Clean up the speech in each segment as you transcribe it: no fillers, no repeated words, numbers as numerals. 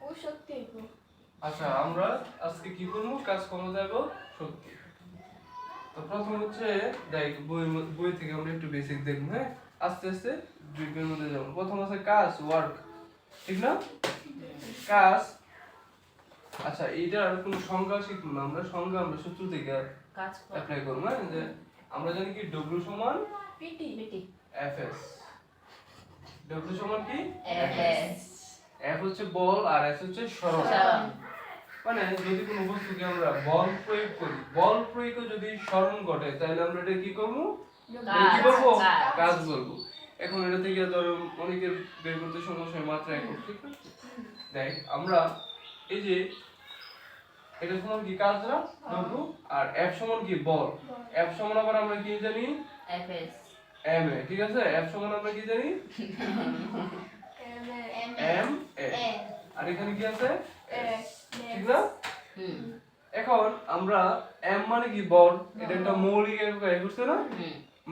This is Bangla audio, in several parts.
ও শক্তি গো। আচ্ছা আমরা আজকে কি করব কাজ ক্ষমতা এবং শক্তি। তো প্রথম হচ্ছে দেখ বই থেকে আমরা একটু বেসিক দেখব, হ্যাঁ আস্তে আস্তে ডিপের মধ্যে যাব। প্রথম আছে কাজ ওয়ার্ক, ঠিক না? কাজ। আচ্ছা এইটার কোনো সংজ্ঞা শিখব না আমরা, সংজ্ঞা আমরা সূত্র থেকে কাজ অ্যাপ্লাই করব, হ্যাঁ যে আমরা জানি কি W সমান পিটি Fs। W সমান কি এফএস F হচ্ছে বল আর S হচ্ছে সরণ। মানে যদি কোনো বস্তুকে আমরা বল প্রয়োগ করি, বল প্রয়োগে যদি সরণ ঘটে তাহলে আমরা এটা কি করব? কি বলবো? কাজ বলবো। এখন এটা থেকে ধরো অনেকের বের করতে সমস্যা হয় মাত্রা একক, ঠিক না? দেখ আমরা এই যে এটা সমান কি কাজ না W আর F সমান কি বল। F সমান আবার আমরা কি জানি এফএস ma, ঠিক আছে? F সমান আমরা কি জানি এম ma, আর এখানে কি আছে এস ঠিক না? এখন আমরা m মানে কি বল, এটা একটা মৌলিক একক বুঝছো না?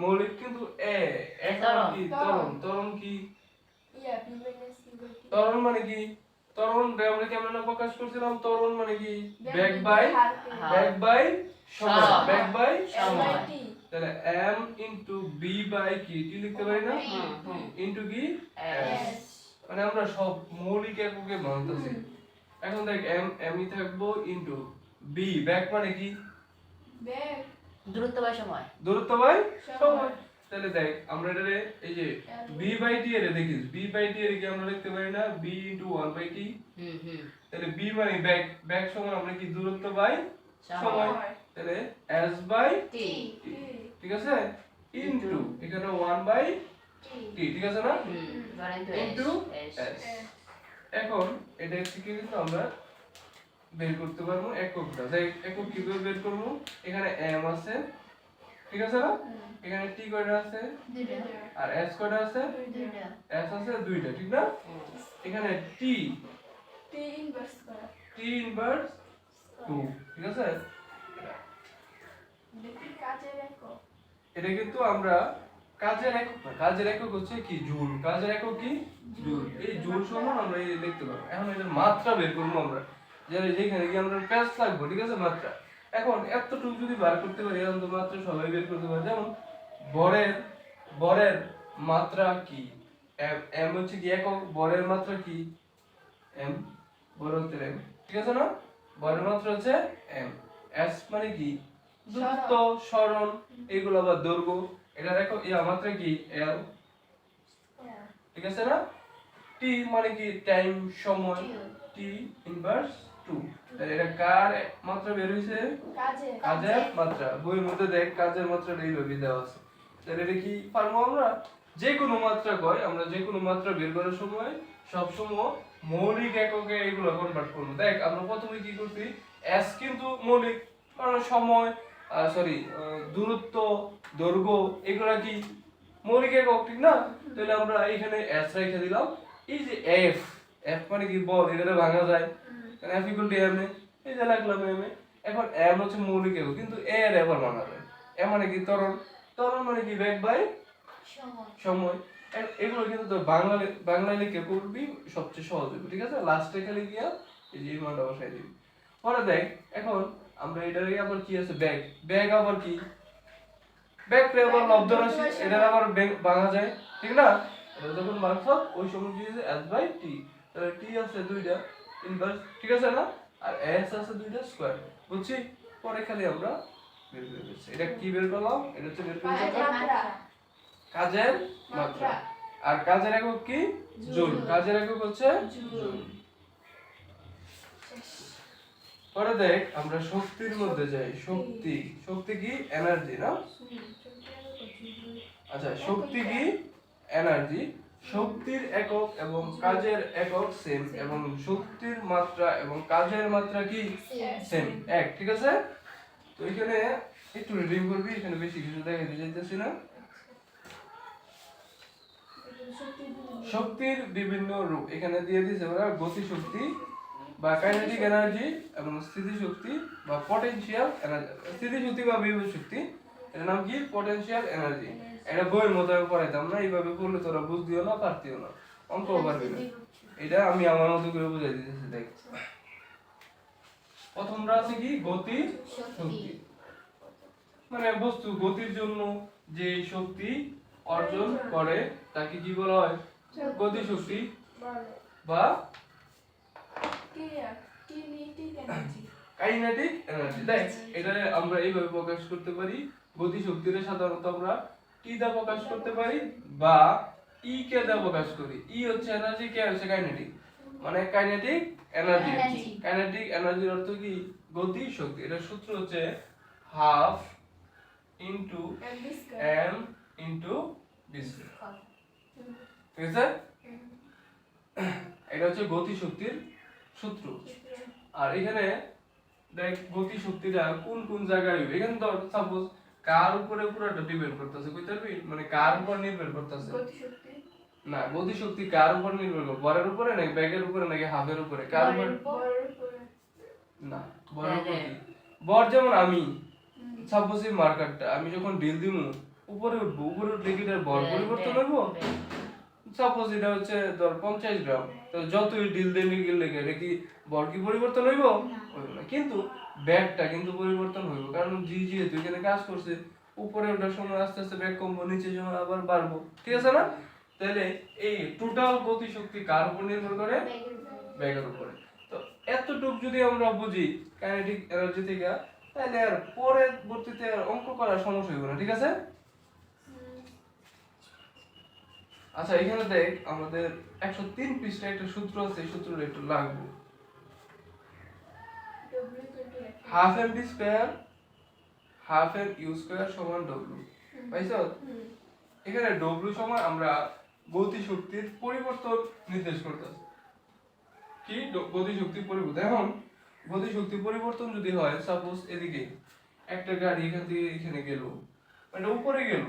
মৌলিক কিন্তু এখন কি ত্বরণ, ত্বরণ কি ইয়া বি মাইনাস ইকুয়াল ত্বরণ মানে কি ত্বরণ আমরা কেমন প্রকাশ করছিলাম? ত্বরণ মানে কি ব্যাক বাই সময়, ব্যাক বাই সময়। তাহলে m ইনটু b বাই কি টি লিখতে পারি না? ইনটু কি s, মানে আমরা সব মৌলিক এককে মানতেছি। এখন দেখ m ই থাকবো ইনটু b, ব্যাক মানে কি ব্যাক দূরত্ব বাই সময় দূরত্ব বাই সময়। তাহলে দেখ আমরা এটারে এই যে b বাই t এর দেখিস, b বাই t এর কি আমরা লিখতে পারি না b ইনটু 1 বাই t। তাহলে b মানে ব্যাক, ব্যাক সমান আমরা কি দূরত্ব বাই সময়। তাহলে s বাই t ঠিক আছে ইনটু এখানে 1 বাই t, ঠিক আছে না? Into s। এখন এটা থেকে কিন্তু আমরা বের করতে পারবো এককটা। তাই একক কিভাবে বের করব? এখানে m আছে, ঠিক আছে না? এখানে t কয়টা আছে আর s কয়টা আছে? s আছে দুইটা, ঠিক না? এখানে t ইনভার্স করা t ইনভার্স 2, ঠিক আছে? দেখি কাজের একক এটা কিন্তু আমরা কাজের একক না, কাজের একক হচ্ছে কি জুল। কাজের একক কি জুল। এই জুল সমান আমরা এই দেখতে পাবো। এখন এটার মাত্রা বের করবো আমরা, যেখানে কি আমরা প্যাচ লাগবো, ঠিক আছে? মাত্রা এখন এতটুকু যদি বার করতে পারি এখন তো মাত্রা সবাই বের করতে পারে। যেমন বরের মাত্রা কি m হচ্ছে কি একক, বরের মাত্রা কি m, বর হচ্ছে m, ঠিক আছে না? বরের মাত্রা হচ্ছে m। s মানে কি দূরত্ব, সরণ, এগুলো আবার দৈর্ঘ্য। এটা দেখো মাত্রা কি l, ঠিক আছে না? t মানে কি টাইম, সময়, t ইনভার্স 2। তাহলে এটা কার মাত্রা বের হইছে? কাজের মাত্রা। বইয়ের মধ্যে দেখ কাজের মাত্রাটা এইভাবে দেওয়া আছে। তাহলে এটা কি পারবো আমরা যে কোনো মাত্রা কয়, আমরা যে কোনো মাত্রা বের করার সময় সবসময় মৌলিক এককে এগুলো কনভার্ট করবো। দেখ আমরা প্রথমে কি করছি, s কিন্তু মৌলিক, কারণ সময় দূরত্ব, দৈর্ঘ্য এগুলা কি মৌলিক একক, ঠিক না? তাহলে আমরা এখানে s রেখে দিলাম। এই যে f মানে কি বল, এটা ভাঙা যায়, কারণ f ইকুয়াল টু m, এই যে লিখলাম m। এখন m হচ্ছে মৌলিক একক, কিন্তু a এর আবার ভাঙা যায়। m মানে কি ত্বরণ, ত্বরণ মানে কি ব্যাক বাই সময়। এগুলো কিন্তু তো বাংলা লিখে করবি সবচেয়ে সহজ হবে, ঠিক আছে? লাস্টে খালি গিয়া এই যে মানটা বসাই দিবি। পরে দেখ এখন আমরা এটার আবার কি আছে ব্যাক, ব্যাক আবার কি ব্যাক রে আবার লব্ধ রাশি, এটার আবার ভাঙা যায়, ঠিক না? এটা যখন ভাঙছো ওই সময় কি আছে s বাই t। তাহলে t আছে দুইটা ইনভার্স, ঠিক আছে না? আর s আছে দুইটা স্কয়ার, বুঝছি? পরে খালি আমরা বের করে দিচ্ছি। এটা কি বের করলাম? এটা হচ্ছে বের করে কাজের মাত্রা। আর কাজের একক কি জুল, কাজের একক হচ্ছে জুল। পরে দেখ আমরা শক্তির মধ্যে যাই। শক্তি, শক্তি কি এনার্জি না? আচ্ছা শক্তি কি এনার্জি। শক্তির একক এবং কাজের একক সেম, এবং শক্তির মাত্রা এবং কাজের মাত্রা কি সেম, এক, ঠিক আছে? তো এখানে একটু রিডিং করবি, এখানে বেশি কিছু দেখাতে যাইতেছি না। শক্তির বিভিন্ন রূপ এখানে দিয়ে দিয়েছে ওরা, গতি শক্তি বা কাইনেটিক এনার্জি এবং স্থিতি শক্তি বা পটেনশিয়াল এনার্জি। স্থিতি শক্তি বা বিভব শক্তি, এর নাম কি পটেনশিয়াল এনার্জি। এটা বইয়ের মতো পড়াইতাম না, এইভাবে পড়লে তোরা বুঝদিও না, পারতিও না, অঙ্ক পারবি না। এটা আমি আমার মতো করে বুঝাই দিতেছি দেখ। প্রথমটা আছে কি গতি শক্তি, মানে বস্তু গতির জন্য যে শক্তি অর্জন করে তাকে কি বলা হয়? গতি শক্তি বা কিনেটিক এনার্জি। Kinetic energy. দেখ এটা আমরা এইভাবে প্রকাশ করতে পারি, গতি শক্তিকে সাধারণত আমরা টি দ্বারা প্রকাশ করতে পারি বা ই কে দ্বারা প্রকাশ করি। ই হচ্ছে এনার্জি, কে হচ্ছে কাইনেটিক, মানে কাইনেটিক এনার্জি। Energy। কাইনেটিক এনার্জির অর্থ কি? গতি শক্তি। এটার সূত্র হচ্ছে half into M into V square. ঠিক আছে? এটা হচ্ছে গতি শক্তির সূত্র। আর এখানে দেখ গতি শক্তিটা কোন কোন জায়গায় হবে। এখানে ধর সাপোজ কার উপরে পুরোটা ডিপেন্ড করতেছে, বুঝতে পারবি? মানে কার উপর নির্ভর করতেছে গতিশক্তি না, গতি শক্তি কার উপর নির্ভর করে? বরের উপরে নাকি ব্যাগের উপরে নাকি হাফের উপরে? কার উপর? বরের উপরে। না, বরের উপর কি? বর যেমন আমি সাপোজ এই মার্কারটা আমি যখন ডিল দিমু উপরে উঠবো, উপরে উঠলে কি এটার বর পরিবর্তন হইব? সাপোজ এটা হচ্ছে ধর 50 গ্রাম, তো যতই ডিল দেনি গেলে এটা কি বর কি পরিবর্তন হইব? হইব না। কিন্তু ব্যাগটা কিন্তু পরিবর্তন হইব, কারণ জি যেহেতু এখানে কাজ করছে, উপরে ওঠার সময় আস্তে আস্তে ব্যাগ কমবো, নিচে সময় আবার বাড়বো। ঠিক আছে না? তাহলে এই টোটাল গতি শক্তি কার উপর নির্ভর করে? ব্যাগের উপরে। তো এতটুকু যদি আমরা বুঝি কাইনেটিক এনার্জি থেকে, তাহলে আর পরবর্তীতে আর অঙ্ক করার সমস্যা হইব না। ঠিক আছে? আচ্ছা এখানে দেখ আমাদের 103 পৃষ্ঠায় একটা সূত্র আছে, এই সূত্রটা একটু লাগবে। Half M V square half M U square সমান ডব্লিউ। পাইছো? এখানে ডব্লিউ সমান আমরা গতি শক্তির পরিবর্তন নির্দেশ করতেছি। কি গতি শক্তির পরিবর্তন। এখন গতি শক্তির পরিবর্তন যদি হয়, সাপোজ এদিকে একটা গাড়ি এখান থেকে এখানে গেল, মানে উপরে গেল,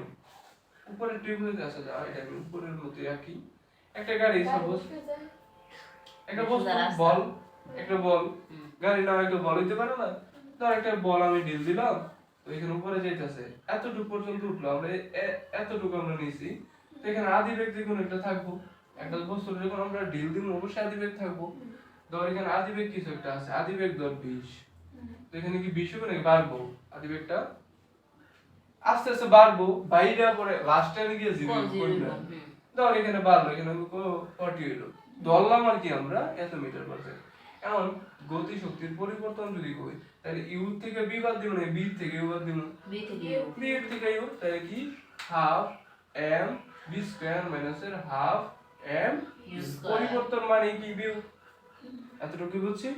উপরে টেবিলে আসা যায়, এটা উপরের মতো একই একটা গাড়ি সাপোজ একটা বস্তু বল, একটা বল গাড়ি নাও একটা বল হইতে পারে না? ধর একটা বল আমি ঢিল দিলাম, তো এখানে উপরে যাইতেছে, এতটুকু পর্যন্ত উঠলো, আমরা এতটুকু আমরা নিছি, তো এখানে আদি বেগ যে কোনো একটা থাকবো। একটা বস্তু যখন আমরা ঢিল দিব অবশ্যই আদি বেগ থাকবো। ধর এখানে আদি বেগ কিছু একটা আছে, আদি বেগ ধর 20, তো এখানে কি 20 হবে নাকি বাড়বো? আদি বেগটা আস্তে আস্তে বাড়বো, বাইরে পরে লাস্ট টাইমে গিয়ে 0 করবে। ধর এখানে বাড়লো, এখানে 40 হইলো, ধরলাম আর কি আমরা এত মিটার পার সেকেন্ড। এখন গতি শক্তির পরিবর্তন যদি করি, তাহলে ইউ থেকে বি বাদ দিব না, বি থেকে ইউ বাদ দিব, বি থেকে ইউ, তাহলে কি half M V square minus এর হাফ এম পরিবর্তন মানে কি বিউ। এতটুকু বুঝছি?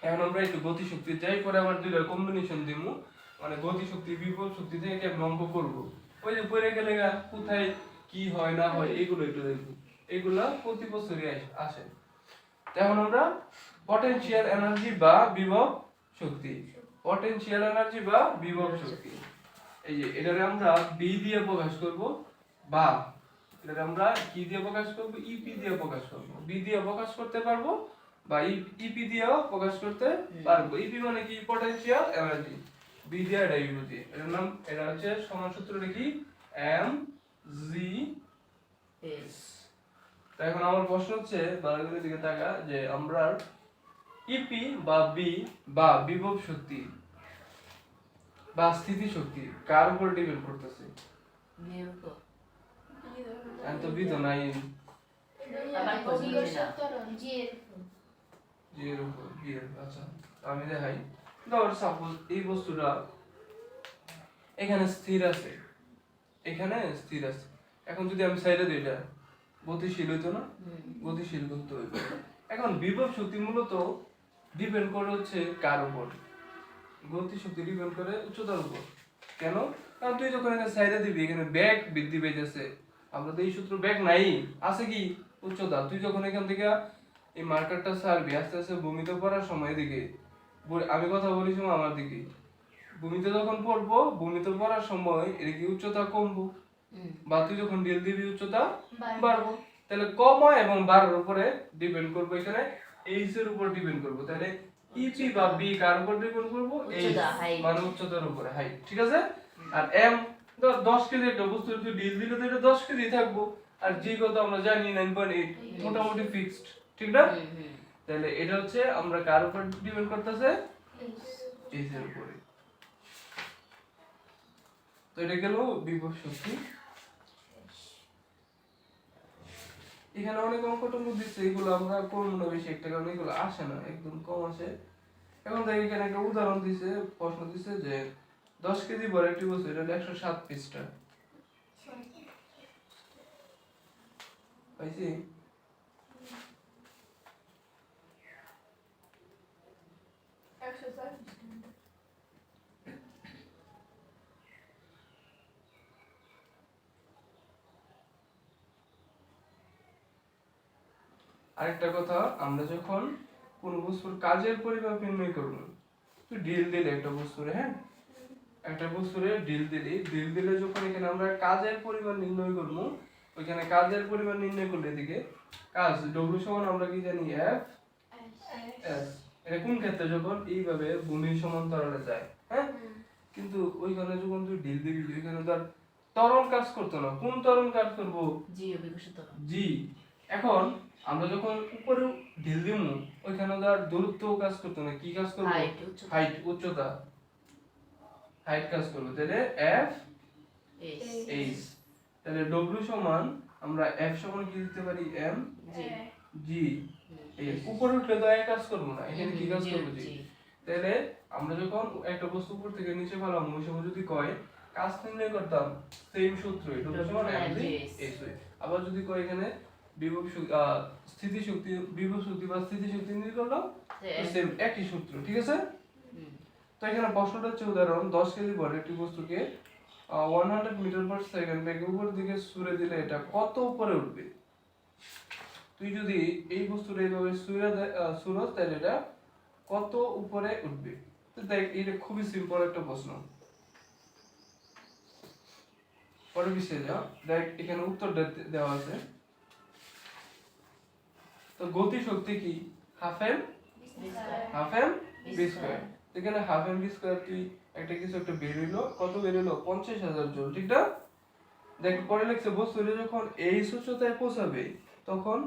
এখন আমরা একটু গতি শক্তি যাই পরে আবার দুইটা কম্বিনেশন দিমু, মানে গতি শক্তি বিভব শক্তি থেকে কেমন অঙ্ক করব। ওই যে পড়ে গেলে কোথায় কি হয় না হয় এগুলো একটু দেখব, এগুলা প্রতি বছরই আসে। এখন আমরা পটেনশিয়াল এনার্জি বা বিভব শক্তি, পটেনশিয়াল এনার্জি বা বিভব শক্তি, এই যে এটারে আমরা বি দিয়ে প্রকাশ করব, বা এটারে আমরা কি দিয়ে প্রকাশ করব? ইপি দিয়ে প্রকাশ করব। বি দিয়ে প্রকাশ করতে পারবো বা ইপি দিয়েও প্রকাশ করতে পারবো। ইপি মানে কি? Potential energy. বি দিয়ে এটা ইউ দিয়ে, এটার নাম, এটা হচ্ছে সমান সূত্রটা কি? M G S. তো এখন আমার প্রশ্ন হচ্ছে, বারগুলোর দিকে তাকা, যে আমরা ইপি বা বি বা বিভব শক্তি বা স্থিতি শক্তি কার উপর ডিপেন্ড করতেছে? আমি তো বি তো নাই, জি এর উপর, বি এর। আচ্ছা আমি দেখাই, ধর সাপোজ এই বস্তুটা এখানে স্থির আছে, এখানে স্থির আছে। এখন যদি আমি সাইডে দিই, এটা গতিশীল হইতো না? গতিশীল করতে হইবে। এখন বিভব শক্তি মূলত ডিপেন্ড করে হচ্ছে কার উপর? গতি শক্তি ডিপেন্ড করে উচ্চতার উপর। কেন? কারণ তুই যখন এখানে সাইডে দিবি, এখানে বেগ বৃদ্ধি পেয়েছে, আমরা তো এই সূত্র বেগ নাই, আছে কি? উচ্চতা। তুই যখন এখান থেকে এই মার্কারটা ছাড়বি, আস্তে আস্তে ভূমিতে পড়ার সময় দিকে, আমি কথা বলিস আমার দিকে, ভূমিতে যখন পড়বো, ভূমিতে পড়ার সময় এর কি উচ্চতা কমবো, বা তুই যখন ডিল দিবি উচ্চতা বাড়বো। তাহলে কমা এবং বাড়ার উপরে ডিপেন্ড করবো, এখানে এইচ এর উপর ডিপেন্ড করবো। তাহলে ইপি বা বি কার উপর ডিপেন্ড করবো? এইচ মানে উচ্চতার উপরে, হাইট। ঠিক আছে? আর এম 10 কেজি একটা বস্তু তুই ডিল দিলে তো এটা 10 কেজি থাকবো, আর জি কত আমরা জানি 9.8, মোটামুটি ফিক্সড, ঠিক না? হুম। তাহলে এটা হচ্ছে আমরা কার উপর ডিপেন্ড করতেছে, এইচ এর উপরে। তো এটা গেল বিভব শক্তি। এখানে অনেক অঙ্ক টঙ্ক দিচ্ছে, এগুলো আমরা করবো না বেশি একটা, কারণ এগুলো আসে না, একদম কম আসে। এখন দেখ এখানে একটা উদাহরণ দিছে, প্রশ্ন দিছে যে 10 কেজি ভরের একটি বস্তু, এটা হলো 107 পৃষ্ঠা, পাইছি? আরেকটা কথা, আমরা যখন কোন বস্তুর কাজের পরিমাপ নির্ণয় করব, তুই ডিল দিলে একটা বস্তুরে, হ্যাঁ, একটা বস্তুরে ডিল দিলে যখন এখানে আমরা কাজের পরিমাণ নির্ণয় করব, ওইখানে কাজের পরিমাণ নির্ণয় করলে এদিকে কাজ ডব্লিউ সমান আমরা কি জানি এফ এস। এটা কোন ক্ষেত্রে, যখন এইভাবে ভূমির সমান্তরালে যায়, হ্যাঁ, কিন্তু ওইখানে যখন তুই ডিল দিবি, ওইখানে তার ত্বরণ কাজ করতো না, কোন ত্বরণ কাজ করবো, জি বিকশিত জি। এখন আমরা যখন উপরে ঢিল দিমু, ওইখানে তার দূরত্ব কাজ করতো না, কি কাজ করবো, হাইট উচ্চতা, হাইট কাজ করবে। তাহলে এফ এইচ, তাহলে ডব্লিউ সমান আমরা এফ সমান কি দিতে পারি, এম জি এইচ। উপরে উঠলে তো এক কাজ করবো না, এখানে কি কাজ করবো, জি। তাহলে আমরা যখন একটা বস্তু উপর থেকে নিচে ফেলাম, ওই সময় যদি কয় কাজ নির্ণয় করতাম, সেম সূত্র ডব্লিউ সমান এম জি এইচ হয়। আবার যদি কয় এখানে বিভব শক্তি, স্থিতিশক্তি, বিভব শক্তি বা স্থিতিশক্তি নির্ণয় করলাম, সেম একই সূত্র, ঠিক আছে? তো এখানে প্রশ্নটা হচ্ছে উদাহরণ 10 কেজি ভরের একটি বস্তুকে 100 মিটার পার সেকেন্ড বেগে উপর দিকে ছুড়ে দিলে এটা কত উপরে উঠবে। তুই যদি এই বস্তুটা এইভাবে ছুড়স, তাহলে এটা কত উপরে উঠবে। তো দেখ, এটা খুবই সিম্পল একটা প্রশ্ন। পরে বিষয়ে যাও, দেখ এখানে উত্তর দেওয়া আছে। তো গতি শক্তি কি, হাফ এম ভি স্কয়ার। এখানে হাফ এম ভি স্কয়ার, তুই একটা কিছু একটা বের হইলো, কত বের হইলো, 50,000 জুল, ঠিক না? দেখ পরে লিখছে বস্তুটা যখন এই উচ্চতায় পৌঁছাবে, তখন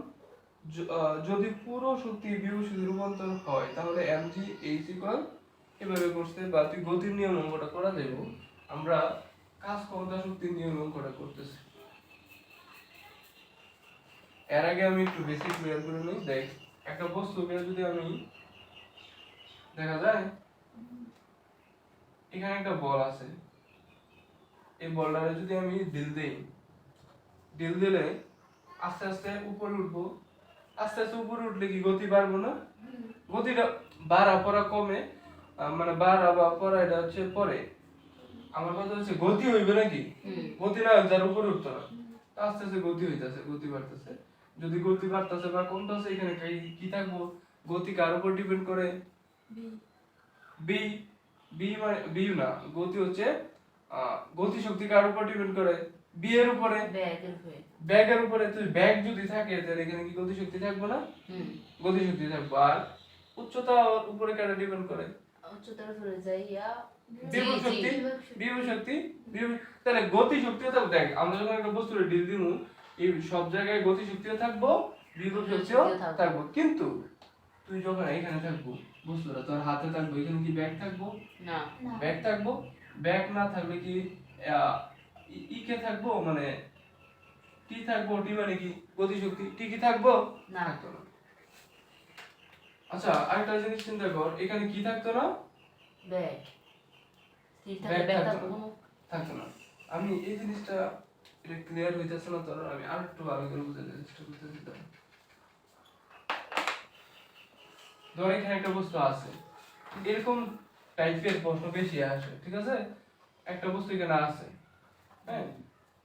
যদি পুরো শক্তি বিভব শক্তি রূপান্তর হয়, তাহলে mg h ইকুয়াল, এভাবে করতে, বা তুই গতির নিয়ম অঙ্কটা করা যাইব। আমরা কাজ ক্ষমতা শক্তির নিয়ম অঙ্কটা করতেছি। এর আগে আমি একটু বেসিক ক্লিয়ার করে নিই। দেখ একটা বস্তুকে যদি আমি, দেখা যায় এখানে একটা বল আছে, এই বলটারে যদি আমি ডিল দিলে আস্তে আস্তে উপরে উঠবো, আস্তে আস্তে উপরে উঠলে কি গতি বাড়বো না? গতিটা বাড়া পড়া কমে, মানে বাড়া বা পড়া এটা হচ্ছে পরে। আমার কথা হচ্ছে গতি হইবে নাকি, গতি না যার উপরে উঠতো না, আস্তে আস্তে গতি হইতাছে, গতি বাড়তেছে। যদি গতি বাড়তেছে বা কমতেছে, এখানে কি থাকবো, গতি কার উপর ডিপেন্ড করে, বি বি মানে বি না, গতি হচ্ছে গতি শক্তি কার উপর ডিপেন্ড করে, বি এর উপরে, ব্যাগের উপরে। তো ব্যাগ যদি থাকে, তাহলে এখানে কি গতি শক্তি থাকবে না, গতি শক্তি থাকবে। আর উচ্চতা উপরে কেন ডিপেন্ড করে, উচ্চতার উপরে যাইয়া বিভব শক্তি, তাহলে গতি শক্তিও থাকবে। দেখ আমরা যখন একটা বস্তুর ডিল দিমু, এই সব জায়গায় গতি শক্তিও থাকবো, বিভব শক্তিও থাকবো। কিন্তু তুই যখন এখানে থাকবো, বস্তুটা তোর হাতে থাকবো, এখানে কি ব্যাগ থাকবো না, ব্যাগ থাকবো, ব্যাগ না থাকলে কি কে থাকবো, মানে টি থাকবো, টি মানে কি গতি শক্তি, টি কি থাকবো না, থাকতো না। আচ্ছা আরেকটা জিনিস চিন্তা কর, এখানে কি থাকতো না, ব্যাগ থাকতো না। আমি এই জিনিসটা এটা ক্লিয়ার হইতেছে না, তোর আমি আর একটু ভালো করে বুঝাতে চেষ্টা করতেছি। ধর এখানে একটা বস্তু আছে, এরকম টাইপের প্রশ্ন বেশি আসে, ঠিক আছে? একটা বস্তু এখানে আছে, হ্যাঁ,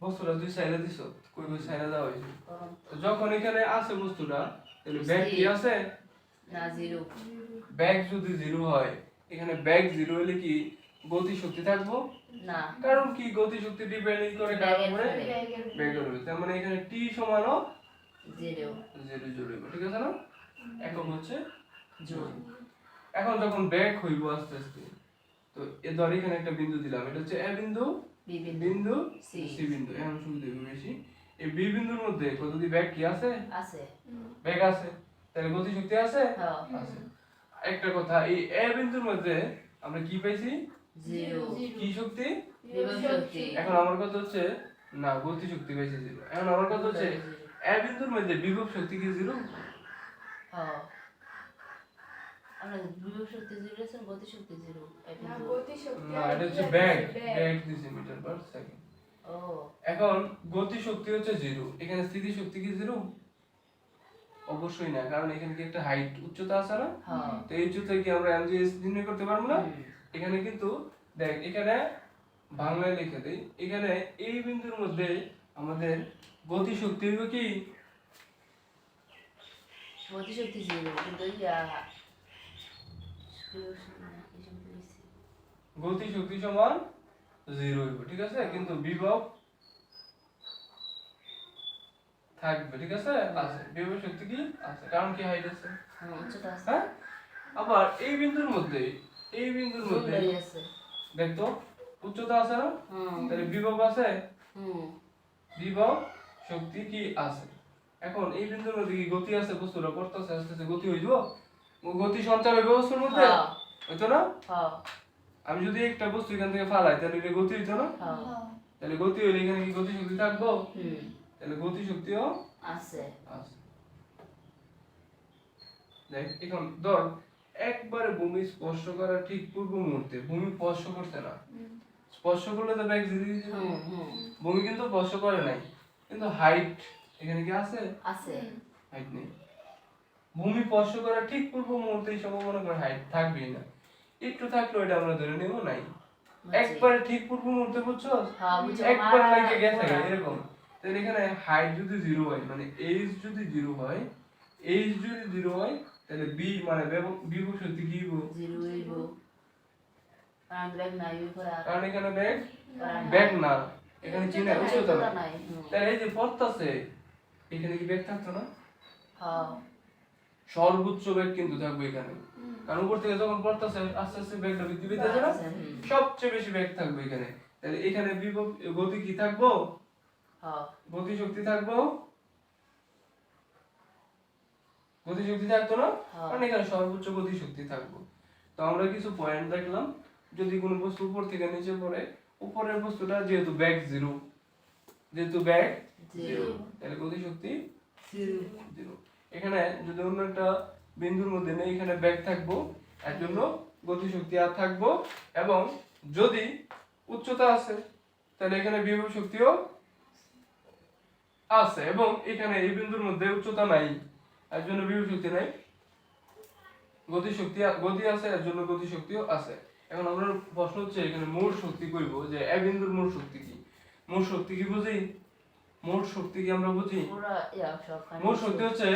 বস্তুটা তুই সাইডে দিছ, কই সাইডে দেওয়া হয়েছে, যখন এখানে আছে বস্তুটা, তাহলে ব্যাগ কি আছে না, জিরো। ব্যাগ যদি জিরো হয়, এখানে ব্যাগ জিরো হলে কি গতি শক্তি থাকবো না, কারণ কি গতি শক্তি ডিপেন্ড করে কার উপরে, ব্যাগের উপরে। তার মানে এখানে টি সমানও জিরো জুল হইব, ঠিক আছে না? একক হচ্ছে জুল। এখন যখন ব্যাগ হইব আস্তে আস্তে, তো এ ধর এখানে একটা বিন্দু দিলাম, এটা হচ্ছে এ বিন্দু, বি বিন্দু সি সি বিন্দু, এখন সুবিধা হইব বেশি। এই বি বিন্দুর মধ্যে কতটি ব্যাগ কি আছে? আছে ব্যাগ আছে, তাহলে গতিশক্তি আছে? হ্যাঁ আছে। একটা কথা, এই এ বিন্দুর মধ্যে আমরা কি পাইছি? জিরো কি শক্তি? বিভব শক্তি এখন আমার কথা হচ্ছে না, গতি শক্তি পাইছি জিরো। এখন আমার কথা হচ্ছে এ বিন্দুর মধ্যে বিভব শক্তি কি জিরো? হ্যাঁ আমরা বিভব শক্তি জিরো আছে গতি শক্তি জিরো না গতি শক্তি না, আর এটা হচ্ছে কি ব্যাগ, আছে? ব্যাগ দিছে মিটার পার সেকেন্ড। ও এখন গতি শক্তি হচ্ছে জিরো, এখানে স্থিতি শক্তি কি জিরো? অবশ্যই না, কারণ এখানে কি একটা হাইট উচ্চতা আছে না? হ্যাঁ তো এই উচ্চতায় কি আমরা এমজিএস নির্ণয় করতে পারবো না? হুম। এখানে কিন্তু দেখ, এখানে বাংলায় লিখে দেই, এখানে এই বিন্দুর মধ্যে আমাদের গতি শক্তি হইব কি? গতি শক্তি জিরো কিন্তু ইয়া গতি শক্তি সমান জিরো হইব, ঠিক আছে, কিন্তু বিভব থাকবে, ঠিক আছে, আছে, বিভব শক্তি কি আছে, কারণ কি হাইট আছে। উচ্চতা আছে হ্যাঁ, আবার এই বিন্দুর মধ্যে, এই বিন্দুর মধ্যে জুলদারি আছে দেখতো উচ্চতা আছে না? হুম তাহলে বিভব আছে, হুম বিভব শক্তি কি আছে। এখন এই বিন্দুর মধ্যে কি গতি আছে, বস্তুটা পড়তেছে আস্তে আস্তে, গতি হইব, গতি সঞ্চার হইব বস্তুর মধ্যে, হ্যাঁ হইতো না? হ্যাঁ আমি যদি একটা বস্তু এখান থেকে ফালাই তাহলে এটা গতি হইতো না? হ্যাঁ তাহলে গতি হইলে এখানে কি গতি শক্তি থাকবো? হুম তাহলে গতি শক্তিও আছে আছে। দেখ, এখন ধর একবারে ভূমি স্পর্শ করার ঠিক পূর্ব মুহূর্তে, ভূমি স্পর্শ করতে না, স্পর্শ করলে তো ব্যাগ জিরে দিতে হবে। হুম হুম ভূমি কিন্তু স্পর্শ করে নাই, কিন্তু হাইট এখানে কি আছে? আছে হাইট নেই। ভূমি স্পর্শ করার ঠিক পূর্ব মুহূর্তে এই সময় মনে করে হাইট থাকবেই না, একটু থাকলেও এটা আমরা ধরে নেব নাই। একবারে ঠিক পূর্ব মুহূর্তে বুঝছো, হ্যাঁ বুঝছো একবারে লাগে গেছে এরকম। তাহলে এখানে হাইট যদি জিরো হয়, মানে এইচ যদি জিরো হয়, এইচ যদি জিরো হয়, তাহলে বি মানে বিভব শক্তি কি হইব? জিরো হইব কারণ ব্যাগ নাই করা কারণ এখানে ব্যাগ না, এখানে কি না, উচ্চতা না। নাই তাহলে এই যে পড়তাছে, এখানে কি ব্যাগ থাকতো না? হ্যাঁ সর্বোচ্চ ব্যাগ কিন্তু থাকবে এখানে, কারণ উপর থেকে যখন পড়তাছে আস্তে আস্তে ব্যাগটা বৃদ্ধি পেতেছে না, সবচেয়ে বেশি ব্যাগ থাকবে এখানে। তাহলে এখানে বিভব গতি কি থাকবো? হ্যাঁ গতি শক্তি থাকবো, গতি শক্তি থাকতো না, কারণ এখানে সর্বোচ্চ গতি শক্তি থাকবো। তো আমরা কিছু পয়েন্ট দেখলাম, যদি কোনো বস্তু উপর থেকে নিচে পড়ে, উপরের বস্তুটা যেহেতু ব্যাগ জিরো, যেহেতু ব্যাগ জিরো, তাহলে গতি শক্তি জিরো। এখানে যদি অন্য একটা বিন্দুর মধ্যে নেই, এখানে ব্যাগ থাকবো, এর জন্য গতি শক্তি আর থাকবো, এবং যদি উচ্চতা আছে তাহলে এখানে বিভব শক্তিও আছে, এবং এখানে এই বিন্দুর মধ্যে উচ্চতা নাই, এর জন্য বিভব শক্তি নাই, গতি শক্তি গতি আছে, এর জন্য গতি শক্তিও আছে। এখন আমরা প্রশ্ন হচ্ছে এখানে মোট শক্তি কইব, যে এ বিন্দুর মোট শক্তি কি? মোট শক্তি কি বুঝি? মোট শক্তি কি আমরা বুঝি? পুরো ইয়া সব মোট শক্তি হচ্ছে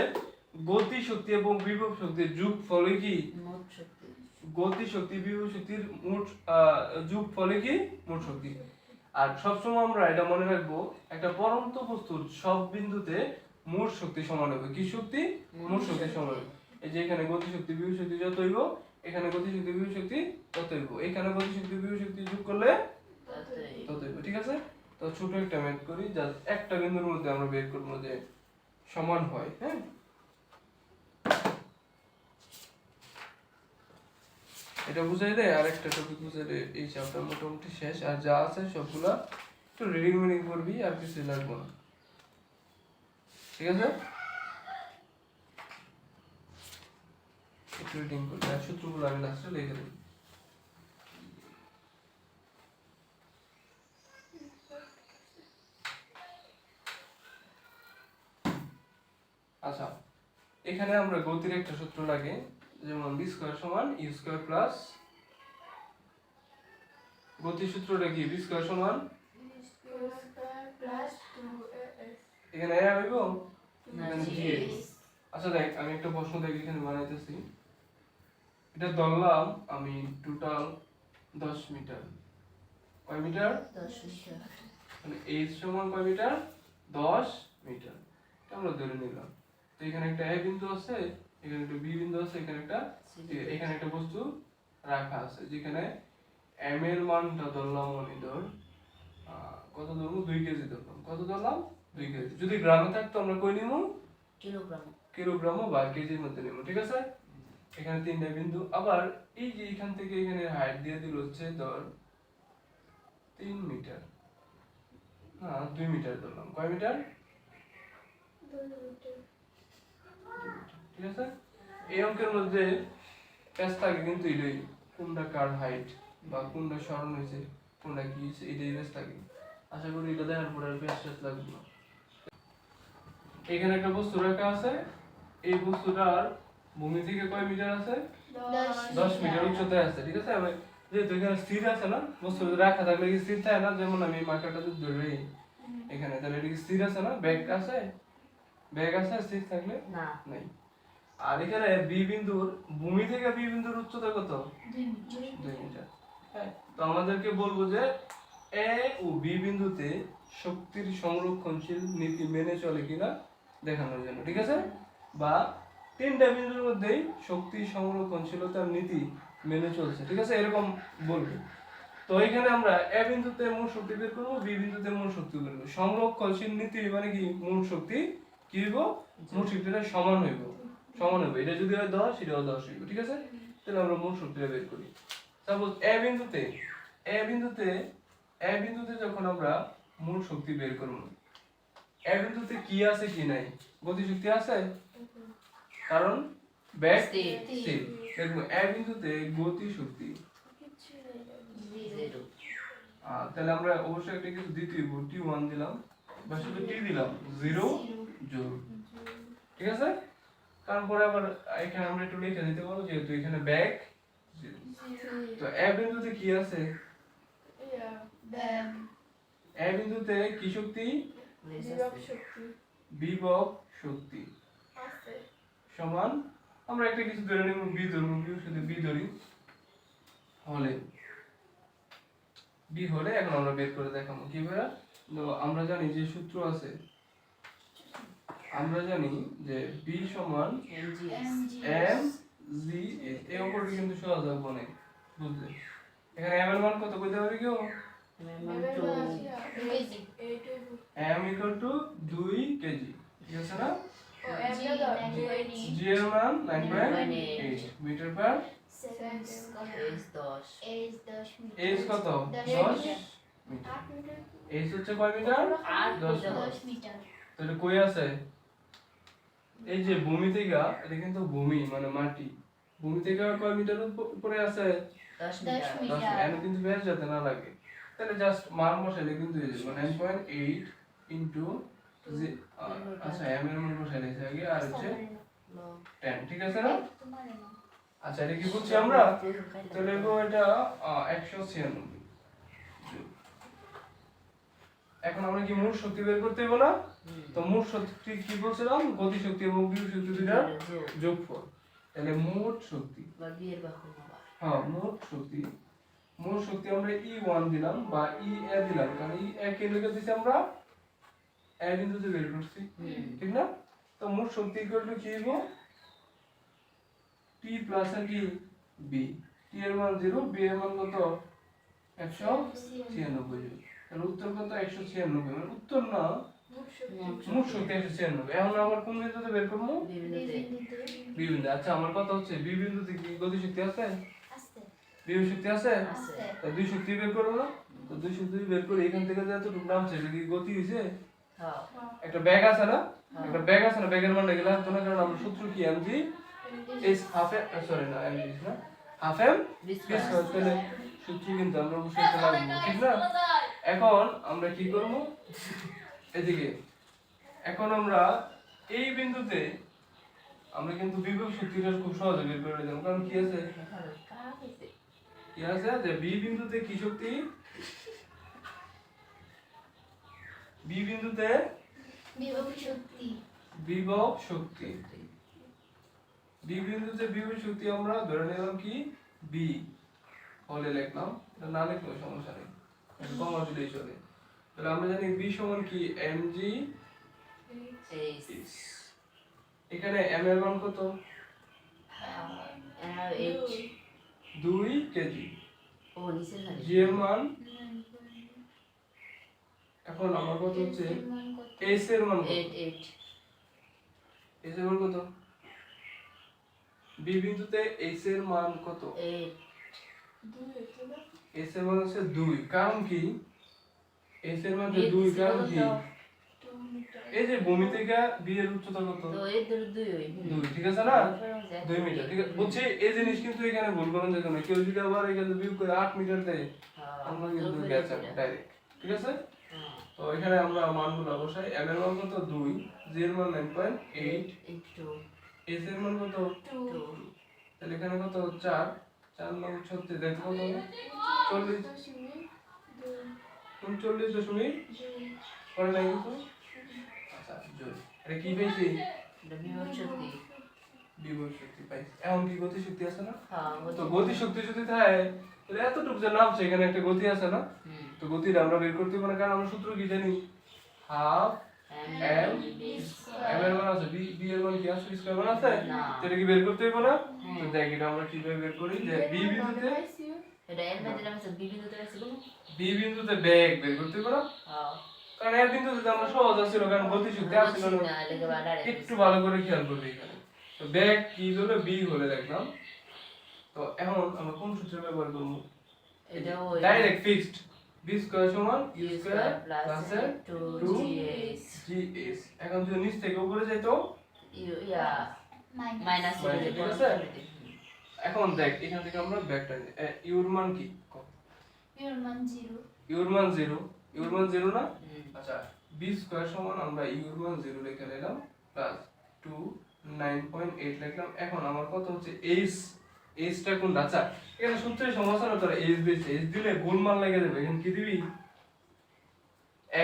গতি শক্তি এবং বিভব শক্তির যোগফলে কি? মোট শক্তি গতি শক্তি বিভব শক্তির মোট যোগফলে কি? মোট শক্তি। আর সবসময় আমরা এটা মনে রাখবো, একটা পরন্ত বস্তুর সব বিন্দুতে মোট শক্তি সমান হবে। কি শক্তি? মোট শক্তি সমান হবে। এই যে এখানে গতি শক্তি বিভব শক্তি যত হইব, এখানে গতি শক্তি বিভব শক্তি তত হইব, এখানে গতি শক্তি বিভব শক্তি যোগ করলে তত হইব, ঠিক আছে? তো ছোট একটা ম্যাথ করি, জাস্ট একটা বিন্দুর মধ্যে আমরা বের করব যে সমান হয়, হ্যাঁ? এটা বুঝাই দেয়, আর একটা টপিক বুঝাই দেয়, এই চ্যাপ্টার মোটামুটি শেষ। আর যা আছে সবগুলা একটু রিডিং মিডিং করবি, আর কিছু লাগবে না, ঠিক আছে? একটু রিডিং করবি, আর সূত্রগুলো আমি লাস্টে লিখে দেবো। আচ্ছা, এখানে আমরা গতির একটা সূত্র লাগে, যেমন বি স্কয়ার সমান ইউ স্কয়ার প্লাস, গতির সূত্রটা কি? বি স্কয়ার সমান প্লাস 2as এখানে এ হইব না এখানে জি gs। আচ্ছা দেখ, আমি একটা প্রশ্ন দেখি এখানে বানাইতেছি, এটা ধরলাম আমি টোটাল 10 মিটার, কয় মিটার? 10 মিটার মানে h সমান কয় মিটার? 10 মিটার, এটা আমরা ধরে নিলাম। তো এখানে একটা a বিন্দু আছে, এখানে একটা b বিন্দু আছে, এখানে একটা বস্তু রাখা আছে, যেখানে m এর মানটা ধরলাম, আমি ধর কত ধরবো, 2 কেজি ধরলাম, কত ধরলাম? 2 কেজি। যদি গ্রামে থাকতো আমরা কই নিব? কিলোগ্রাম। কিলোগ্রাম বা কেজির মধ্যে নিব, ঠিক আছে? এখানে তিনটা বিন্দু। আবার এই যে এখান থেকে এখানে হাইট দিয়ে দিল হচ্ছে ধর 3 মিটার, না 2 মিটার ধরলাম। কয় মিটার? 2 মিটার। ঠিক আছে? এই অঙ্কের মধ্যে প্যাচ থাকে কিন্তু এটাই কোনটা কার হাইট বা কোনটা সরণ হয়েছে কোনটা কি হয়েছে এটাই প্যাচ থাকে। আশা করি এটা দেখার পরে আর প্যাচ ট্যাচ লাগবে না। এখানে একটা বস্তু রাখা আছে, এই বস্তুটার ভূমি থেকে কয় মিটার আছে? 10 মিটার উচ্চতায় আছে, ঠিক আছে? আমি যেহেতু এখানে স্থির আছে না, বস্তু রাখা থাকলে কি স্থির থাকে না? যেমন আমি মার্কারটা যদি ধরে এখানে, তাহলে এটা কি স্থির আছে না? ব্যাগ আছে, ব্যাগ আছে স্থির থাকলে না, নাই। আর এখানে বি বিন্দুর ভূমি থেকে বি বিন্দুর উচ্চতা কত? 2 মিটার। হ্যাঁ, তো আমাদেরকে বলবো যে এ ও বি বিন্দুতে শক্তির সংরক্ষণশীল নীতি মেনে চলে কিনা দেখানোর জন্য, ঠিক আছে? বা তিনটা বিন্দুর মধ্যেই শক্তি সংরক্ষণশীলতার নীতি মেনে চলছে, ঠিক আছে? এরকম বলবো। তো এখানে আমরা এ বিন্দুতে মোট শক্তি বের করবো, বি বিন্দুতে মোট শক্তি বের করবো। সংরক্ষণশীল নীতি মানে কি? মোট শক্তি কি হইব? মোট শক্তিটা সমান হইব, সমান হবে। এটা যদি হয় 10, এটাও 10 হইব, ঠিক আছে? তাহলে আমরা মোট শক্তিটা বের করি। সাপোজ এ বিন্দুতে যখন আমরা মোট শক্তি বের করব, এ বিন্দুতে কি আছে কি নাই? গতি শক্তি আছে, কারণ ব্যাগ স্থির। স্থির। দেখো এ বিন্দুতে গতি শক্তি জিরো। তাহলে আমরা অবশ্যই একটা কিছু দ্বিতীয় T1 দিলাম বা শুধু T দিলাম, 0 জুল, ঠিক আছে? তারপরে আবার এখানে আমরা একটু লিখে দিতে পারবো যেহেতু এখানে ব্যাগ। তো এ বিন্দুতে কি আছে? এ বিন্দুতে কি শক্তি? বিভব শক্তি সমান, আমরা একটা কিছু ধরে নিব, বি ধরব, শুধু বি ধরি, হলে বি হলে এখন আমরা বের করে দেখাবো কিভাবে। তো আমরা জানি যে সূত্র আছে, আমরা জানি যে বি সমান এম জি এস। এই অঙ্কটা কিন্তু সহজ হবে অনেক বুঝলে। এখানে এম এর মান কত কইতে পারি কেউ? এম ইকুয়াল টু 2 কেজি, ঠিক আছে না? জি এর মান 9.8 মিটার পার এইচ কত? 10 মিটার। এইচ হচ্ছে কয় মিটার? 10 মিটার। তাহলে কই আছে? এই যে ভূমি থেকে, এটা কিন্তু ভূমি মানে মাটি, ভূমি থেকে কয় মিটার উপরে আছে? 10 10 মিটার। এর কিন্তু ব্যাস যাতে না লাগে, তাহলে জাস্ট মান বসাইলে কিন্তু হয়ে যাবে 9.8 ইনটু আচ্ছা এম এর মান বসাইলে আগে আর হচ্ছে 10, ঠিক আছে না? আচ্ছা এটা কি বুঝছি আমরা? তাহলে এটা 196। এখন আমরা কি মোট শক্তি বের করতে হবে না? তো মোট শক্তি কি বলছিলাম? গতি শক্তি এবং বিভব শক্তি দুইটার যোগফল। তাহলে মোট শক্তি বা বিয়ের বাহু বাবা। হ্যাঁ মোট শক্তি আমরা E1 দিলাম বা E এ দিলাম, কারণ E এ কে লিখে দিছি আমরা এ বিন্দুতে বের করছি, ঠিক না? তো মোট শক্তি ইকুয়াল টু কি হবে? T প্লাস আর কি B। T এর মান 0, B এর মান কত? 196। তাহলে উত্তর কত? 196, মানে উত্তর না, মোট শক্তি 196। এখন আবার কোন বিন্দুতে বের করব? বি বিন্দু। আচ্ছা আমার কথা হচ্ছে বি বিন্দুতে কি গতি শক্তি আছে? বিভব শক্তি আছে? তা দুই শক্তি বের করব না? তো দুই শক্তি বের করে এখান থেকে যতটুকু নামছে এটা কি গতি হইছে? হ্যাঁ। একটা ব্যাগ আছে না? একটা ব্যাগ আছে না? ব্যাগের মানটা গেলা তো না, কারণ আমরা সূত্র কি mg is half m, sorry না mg is না half m স্কয়ার। তাহলে সূত্র কিন্তু আমরা অবশ্যই এটা লাগবে, ঠিক না? এখন আমরা কি করব? এদিকে এখন আমরা এই বিন্দুতে আমরা কিন্তু বিভব শক্তিটা খুব সহজে বের করে দেব, কারণ কি আছে? কি আছে যে বি বিন্দুতে কি শক্তি? বি বিন্দুতে বিভব শক্তি। বি বিন্দুতে বিভব শক্তি আমরা ধরে নিলাম কি বি, হলে লিখলাম, এটা না লিখলেও সমস্যা নেই, এটা কমা দিলেই চলে। তাহলে আমরা জানি বি সমান কি mg এইচ। এখানে m এর মান কত? 2 কেজি। ও নিচে খালি। g এর মান এখন আমার কত হচ্ছে এর মান কত? s এর মান কত 8 8 s এর মান কত b বিন্দুতে s এর মান কত 8 2 হইতো না? s এর মান হচ্ছে 2 কারণ কি s এর মান 2 কারণ কি 2 মিটার। এই যে ভূমি থেকে b এর উচ্চতা কত তো এর ধরে 2 হই 2 ঠিক আছে না 2 মিটার ঠিক আছে বুঝছি এই জিনিস কিন্তু এখানে ভুল করেন যেত না কেউ যদি আবার এখানে বিয়োগ করে 8 মিটার দেয় আমরা কিন্তু গেছে ডাইরেক্ট ঠিক আছে তো এখানে আমরা মানগুলো বসাই m এর মান কত 2 g এর মান 9.8 একটু s এর মান কত 2 তাহলে এখানে কত 4 4 9 36 দেখো কত 40 39 দশমিক পরে নাই কিন্তু আচ্ছা জোর এটা কি পাইছি এটা বিভব শক্তি বিভব শক্তি পাইছি এখন কি গতি শক্তি আছে না হ্যাঁ তো গতি শক্তি যদি থাকে তাহলে এতটুকু যে নামছে এখানে একটা গতি আছে না তো গতিটা আমরা বের করতে পারি কারণ আমরা সূত্র কি জানি হাফ m m এর মান আছে b এর মান কি আছে স্কয়ার মান আছে না। তো এটা কি বের করতে হবে না তো দেখ এটা আমরা কিভাবে বের করি যে b বিন্দুতে এটা এর মধ্যে আছে বিবিন্দুতে আছে কোন b বিন্দুতে বেগ বের করতে হবে না হ্যাঁ কারণ এই বিন্দুতে আমরা সহজ আছিল কারণ গতি শক্তি আছিল না না লেগে বাড়ারে একটু ভালো করে খেয়াল করবে এখানে তো বেগ কি হলো b হলে দেখলাম তো এখন আমরা কোন সূত্র ব্যবহার করব এটা ওই ডাইরেক্ট ফিক্সড b স্কয়ার সমান u u square square plus plus 2gs gs এখন যদি নিচ থেকে উপরে যাইতো ইয়া মাইনাস ঠিক আছে? এখন দেখ এখান থেকে আমরা ব্যাকটা নিই ইউর মান কি এর মান 0 ইউর মান 0 ইউর মান 0 না আচ্ছা b স্কয়ার সমান আমরা ইউর মান 0 লিখে নিলাম প্লাস 2 9.8 লিখলাম এখন আমার কত হচ্ছে h টা কোনটা আচ্ছা এখানে সূত্রের সমস্যা না তোরা h দিয়েছে h দিলে ভুল মান লেগে যাবে এখন কি দিবি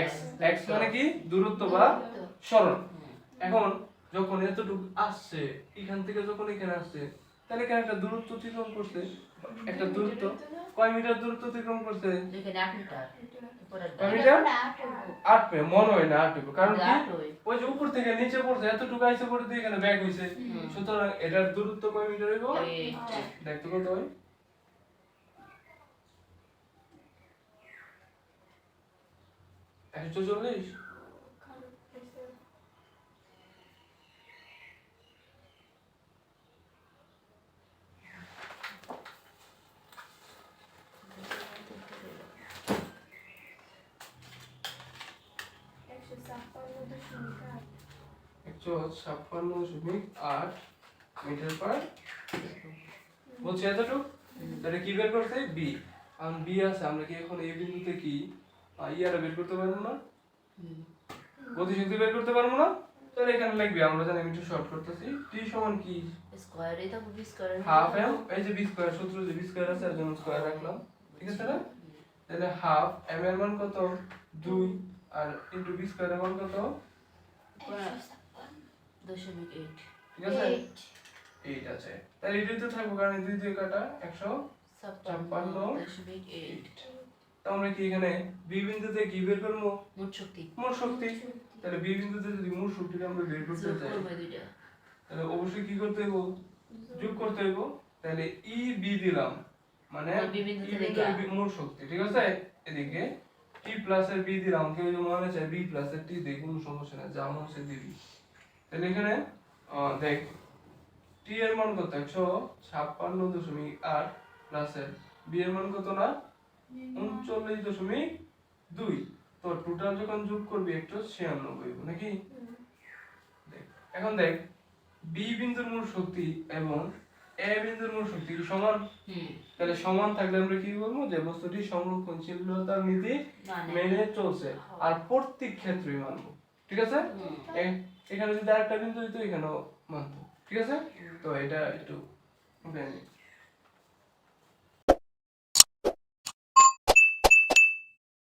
x x মানে কি দূরত্ব বা সরণ এখন যখন এতটুকু আসছে এখান থেকে যখন এখানে আসছে তাহলে এখানে একটা দূরত্ব অতিক্রম করছে একটা দূরত্ব কয় মিটার দূরত্ব অতিক্রম করছে এখানে 8 মিটার উপরে কয় মিটার 8 8 পে মনে হয় না 8 হবে কারণ কি 8 হই ওই যে উপর থেকে নিচে পড়ছে এতটুকু আইছে পড়ে দিয়ে এখানে ব্যাক হইছে সুতরাং এটার দূরত্ব কয় মিটার হইব দেখতে কত হয় একশো চল্লিশ একশো ছাপ্পান্ন দশমিক আট মিটার পার বলছি এতটুকু তাহলে কি বের করতে বি কারণ বি আছে আমরা কি এখন এই বিন্দুতে কি ইয়ারা বের করতে পারবো না গতি শক্তি বের করতে পারবো না তাহলে এখানে লিখবি আমরা জানি আমি একটু শর্ট করতেছি টি সমান কি স্কয়ার এটা বি স্কয়ার হাফ এম এই যে বি স্কয়ার সূত্র যে বি স্কয়ার আছে এর জন্য স্কয়ার রাখলাম ঠিক আছে না তাহলে হাফ এম এর মান কত 2 আর ইনটু বি স্কয়ার এর মান কত 2.8 ঠিক আছে 8 আছে তাহলে এটা তো থাকবে কারণ দুই দুই কাটা 56.8 তো আমরা কি এখানে বি বিন্দুতে কি বের করব মোট শক্তি মোট শক্তি তাহলে বি বিন্দুতে যদি মোট শক্তিটা আমরা বের করতে যোগ চাই করবে দুইটা তাহলে অবশ্যই কি করতে হবে যোগ করতে হবে তাহলে ই বি দিলাম মানে বি বিন্দুতে E বিন্দুর মোট শক্তি ঠিক আছে এদিকে টি প্লাস এর বি দিলাম কেউ যদি মনে চায় বি প্লাস এর টি দেই কোনো সমস্যা নাই যা মনে হচ্ছে দিবি তাহলে এখানে দেখ টি এর মান কত 156.8 প্লাস এর বি এর মান কত না 39.2 তো টোটাল যখন যোগ করবি 196 হইব নাকি দেখ এখন দেখ বি বিন্দুর মোট শক্তি এবং এ বিন্দুর মোট শক্তি কি সমান তাহলে সমান থাকলে আমরা কি বলবো যে বস্তুটি সংরক্ষণশীলতার নীতি মেনে চলছে আর প্রত্যেক ক্ষেত্রেই মানবো ঠিক আছে এখানে যদি আরেকটা বিন্দু হইতো এখানেও মানবো ঠিক আছে তো এটা একটু